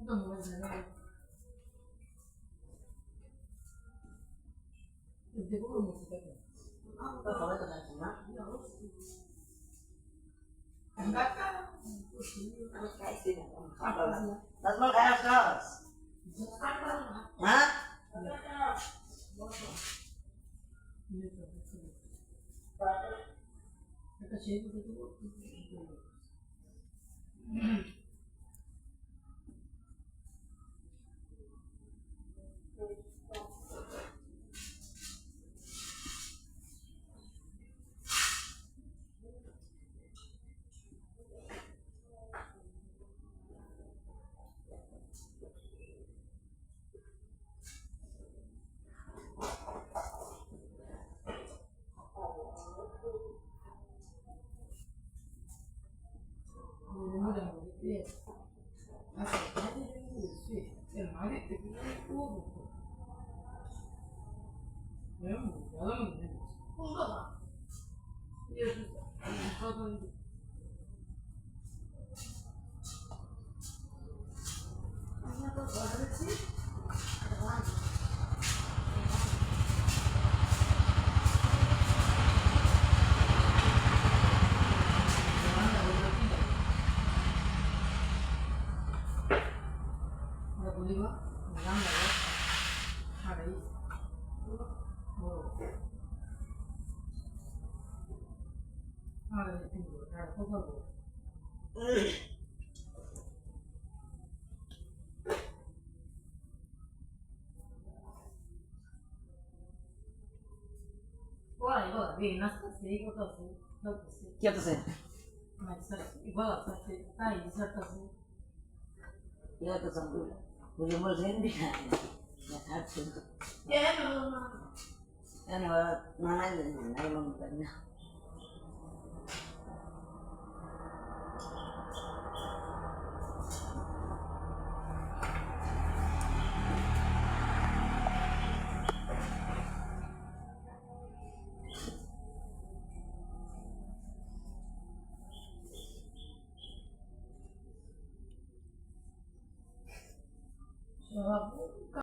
Nunca me voy a saber. Te pongo música. Por favor, te la semana. Angkat. Das mal kayak keras. Hah? একটা shape দিতে বলছি কি হতেছে? কি হতেছে? বুঝে বলছেন না খাচ্ছেন। নানাই না